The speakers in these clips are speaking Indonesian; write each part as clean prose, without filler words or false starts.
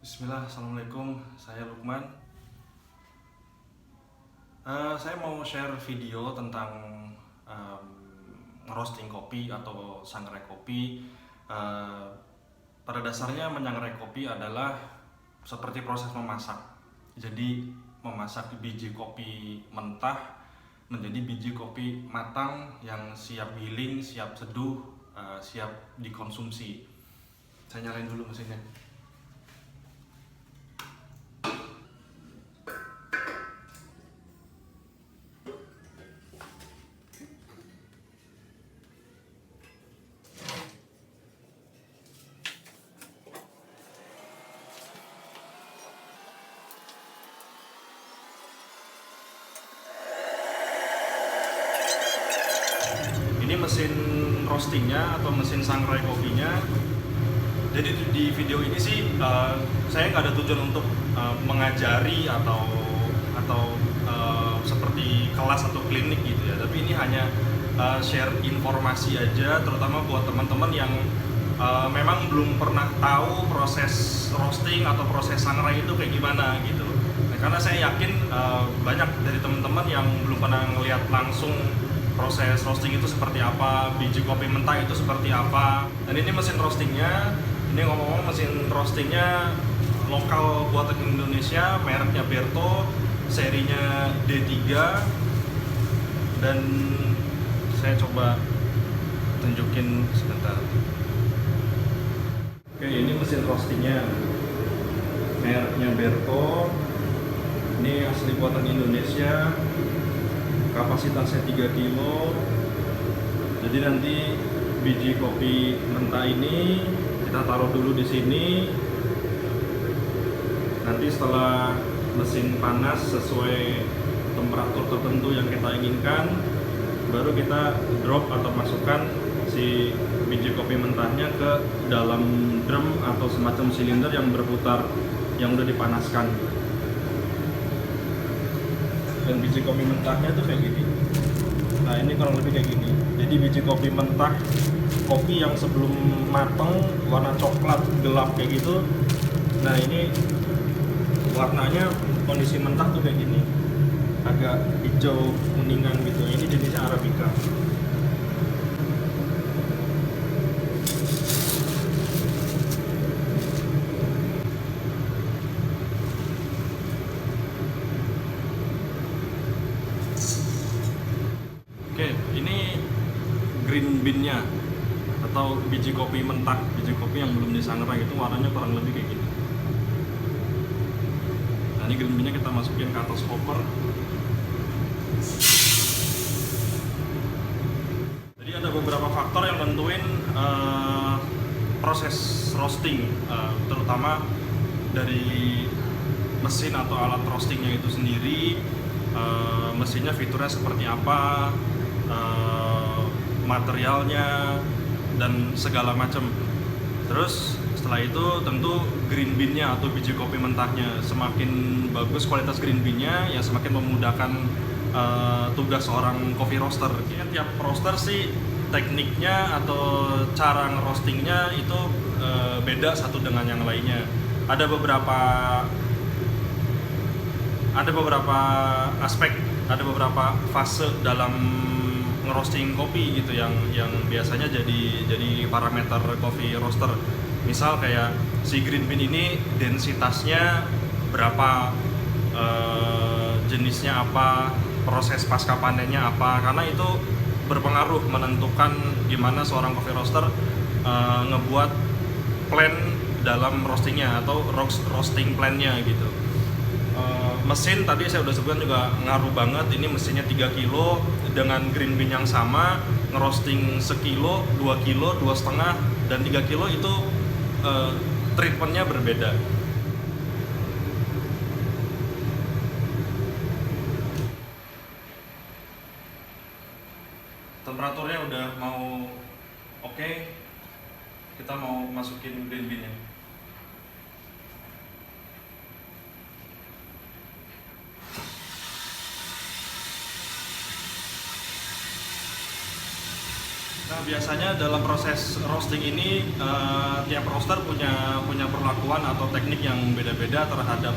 Bismillah, Assalamualaikum, saya Lukman. Saya mau share video tentang roasting kopi atau sangrai kopi. Uh, Pada dasarnya menyangrai kopi adalah seperti proses memasak. Jadi memasak biji kopi mentah menjadi biji kopi matang yang siap giling, siap seduh, siap dikonsumsi. Saya nyalain dulu mesinnya. Ini mesin roastingnya atau mesin sangrai kopinya. Jadi di video ini sih saya nggak ada tujuan untuk mengajari atau seperti kelas atau klinik gitu ya. Tapi ini hanya share informasi aja, terutama buat teman-teman yang memang belum pernah tahu proses roasting atau proses sangrai itu kayak gimana gitu. Nah, karena saya yakin banyak dari teman-teman yang belum pernah ngelihat langsung proses roasting itu seperti apa, biji kopi mentah itu seperti apa. Dan ini mesin roastingnya, ini ngomong-ngomong mesin roastingnya lokal buatan Indonesia, mereknya Berto, serinya D3. Dan saya coba tunjukin sebentar. Oke, ini mesin roastingnya, mereknya Berto. Ini asli buatan Indonesia. Kapasitasnya 3 kilo. Jadi nanti biji kopi mentah ini kita taruh dulu di sini. Nanti setelah mesin panas sesuai temperatur tertentu yang kita inginkan, baru kita drop atau masukkan si biji kopi mentahnya ke dalam drum atau semacam silinder yang berputar yang udah dipanaskan. Dan biji kopi mentahnya tuh kayak gini. Nah, ini kurang lebih kayak gini. Jadi biji kopi mentah, kopi yang sebelum mateng warna coklat gelap kayak gitu. Nah, ini warnanya kondisi mentah tuh kayak gini, agak hijau kuningan gitu. Ini jenisnya Arabica. Oke, ini green bean-nya atau biji kopi mentah, biji kopi yang belum disangrai itu warnanya kurang lebih kayak gini. Nah, ini green bean-nya kita masukin ke atas hopper. Jadi ada beberapa faktor yang nentuin proses roasting, terutama dari mesin atau alat roastingnya itu sendiri, mesinnya fiturnya seperti apa, materialnya dan segala macam. Terus setelah itu tentu green bean-nya atau biji kopi mentahnya, semakin bagus kualitas green bean-nya ya semakin memudahkan tugas seorang coffee roaster. Ya, tiap roaster sih tekniknya atau cara ngerostingnya itu beda satu dengan yang lainnya. Ada beberapa aspek, ada beberapa fase dalam ngerosting kopi gitu yang biasanya jadi parameter coffee roaster. Misal kayak si green bean ini densitasnya berapa, jenisnya apa, proses pasca panennya apa, karena itu berpengaruh menentukan gimana seorang coffee roaster ngebuat plan dalam roastingnya atau roasting plan-nya gitu. Mesin tadi saya udah sebutkan juga ngaruh banget. Ini mesinnya 3 kilo dengan green bean yang sama, ngerosting sekilo, 2 kilo, 2,5 dan 3 kilo itu treatmentnya berbeda. Temperaturnya udah mau oke, kita mau masukin green bean-nya. Nah, Nah, biasanya dalam proses roasting ini tiap roaster punya perlakuan atau teknik yang beda-beda terhadap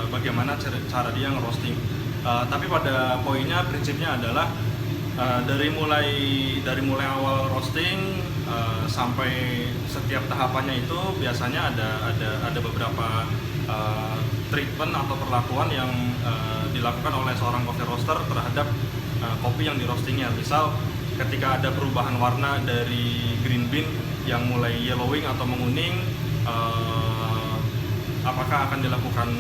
bagaimana cara dia nge-roasting. Tapi pada poinnya, prinsipnya adalah dari mulai awal roasting sampai setiap tahapannya itu biasanya ada beberapa treatment atau perlakuan yang dilakukan oleh seorang coffee roaster terhadap kopi yang di roastingnya. Misal ketika ada perubahan warna dari green bean yang mulai yellowing atau menguning, apakah akan dilakukan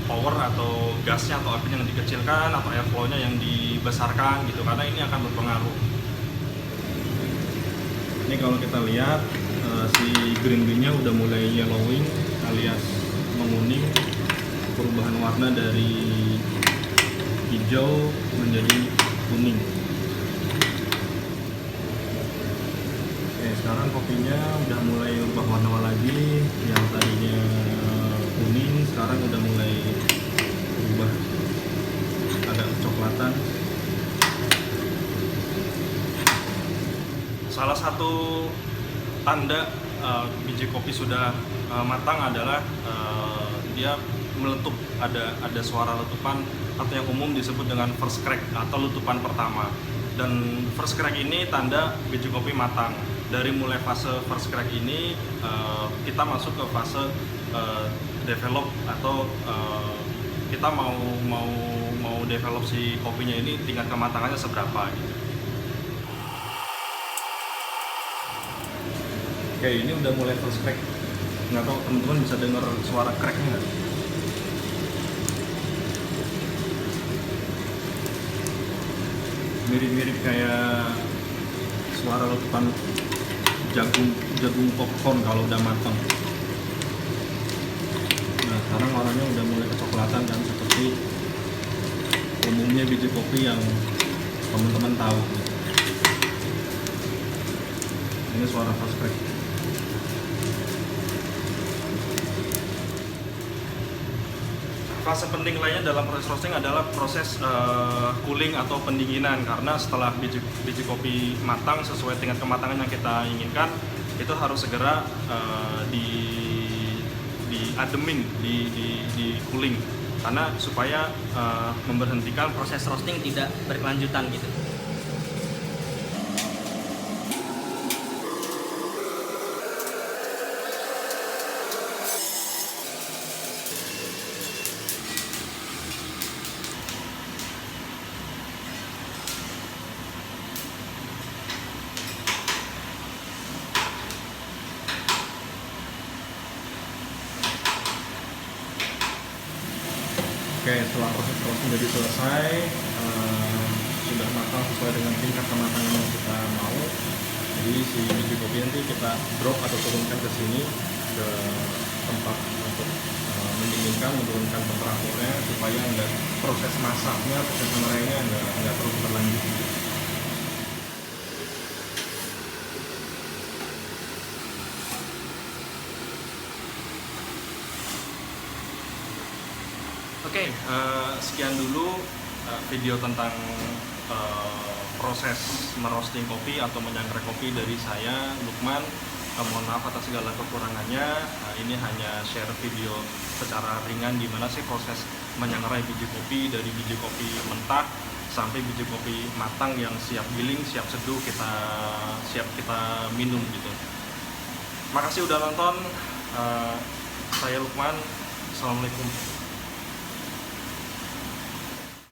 power atau gasnya atau apinya yang dikecilkan atau airflow-nya yang dibesarkan gitu, karena ini akan berpengaruh. Ini kalau kita lihat si green bean-nya udah mulai yellowing alias menguning, perubahan warna dari hijau menjadi kuning. Oke, sekarang kopinya udah mulai berubah warna lagi, yang tadinya kuning sekarang udah mulai berubah agak kecoklatan. Salah satu tanda biji kopi sudah matang adalah dia meletup, ada suara letupan atau yang umum disebut dengan first crack atau letupan pertama. Dan first crack ini tanda biji kopi matang. Dari mulai fase first crack ini kita masuk ke fase develop atau kita mau develop si kopinya ini tingkat kematangannya seberapa gitu. Oke, ini udah mulai first crack. Nggak tahu teman-teman bisa dengar suara cracknya nggak? Mirip-mirip kayak suara letupan jagung popcorn kalau udah matang. Nah, sekarang warnanya udah mulai kecoklatan kan, seperti umumnya biji kopi yang teman-teman tahu. Ini suara fast crack. Fase penting lainnya dalam proses roasting adalah proses cooling atau pendinginan, karena setelah biji kopi matang sesuai dengan kematangan yang kita inginkan, itu harus segera diademin, di cooling, karena supaya memberhentikan proses roasting tidak berkelanjutan gitu. Oke, setelah proses roasting jadi selesai, sudah matang sesuai dengan tingkat kematangan yang kita mau. Jadi si biji kopi nanti kita drop atau turunkan ke sini, ke tempat untuk mendinginkan, menurunkan temperaturnya supaya enggak proses masaknya, proses mengerainya enggak terus berlanjut. Oke, sekian dulu video tentang proses merosting kopi atau menyangrai kopi dari saya, Lukman. Mohon maaf atas segala kekurangannya. Ini hanya share video secara ringan gimana sih proses menyangrai biji kopi dari biji kopi mentah sampai biji kopi matang yang siap giling, siap seduh, siap kita minum gitu. Makasih udah nonton. Saya Lukman. Assalamualaikum.